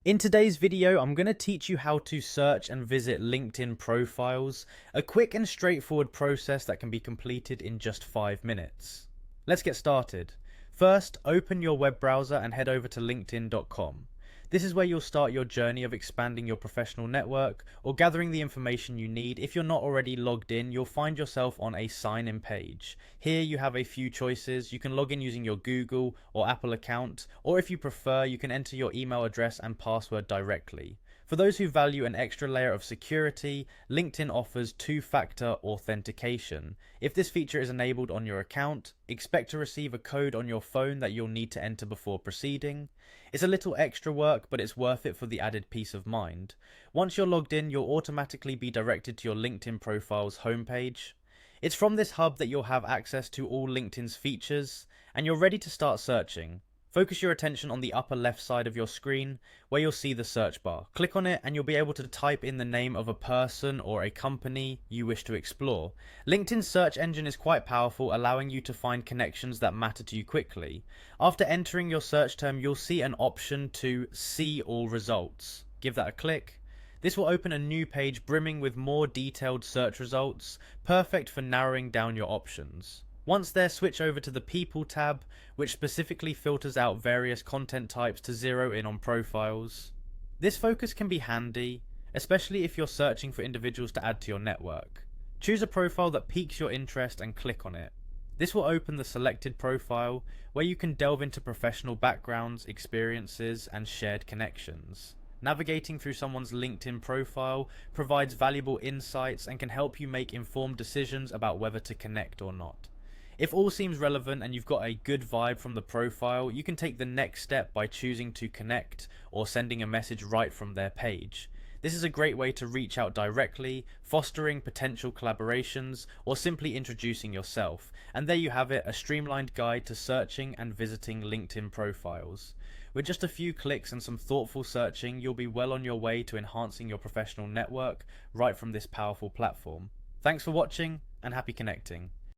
In today's video, I'm going to teach you how to search and visit LinkedIn profiles, a quick and straightforward process that can be completed in just 5 minutes. Let's get started. First, open your web browser and head over to linkedin.com. This is where you'll start your journey of expanding your professional network or gathering the information you need. If you're not already logged in, you'll find yourself on a sign-in page. Here you have a few choices. You can log in using your Google or Apple account, or if you prefer, you can enter your email address and password directly. For those who value an extra layer of security, LinkedIn offers two-factor authentication. If this feature is enabled on your account, expect to receive a code on your phone that you'll need to enter before proceeding. It's a little extra work, but it's worth it for the added peace of mind. Once you're logged in, you'll automatically be directed to your LinkedIn profile's homepage. It's from this hub that you'll have access to all LinkedIn's features, and you're ready to start searching. Focus your attention on the upper left side of your screen, where you'll see the search bar. Click on it and you'll be able to type in the name of a person or a company you wish to explore. LinkedIn's search engine is quite powerful, allowing you to find connections that matter to you quickly. After entering your search term, you'll see an option to see all results. Give that a click. This will open a new page brimming with more detailed search results, perfect for narrowing down your options. Once there, switch over to the People tab, which specifically filters out various content types to zero in on profiles. This focus can be handy, especially if you're searching for individuals to add to your network. Choose a profile that piques your interest and click on it. This will open the selected profile, where you can delve into professional backgrounds, experiences, and shared connections. Navigating through someone's LinkedIn profile provides valuable insights and can help you make informed decisions about whether to connect or not. If all seems relevant and you've got a good vibe from the profile, you can take the next step by choosing to connect or sending a message right from their page. This is a great way to reach out directly, fostering potential collaborations, or simply introducing yourself. And there you have it, a streamlined guide to searching and visiting LinkedIn profiles. With just a few clicks and some thoughtful searching, you'll be well on your way to enhancing your professional network right from this powerful platform. Thanks for watching and happy connecting.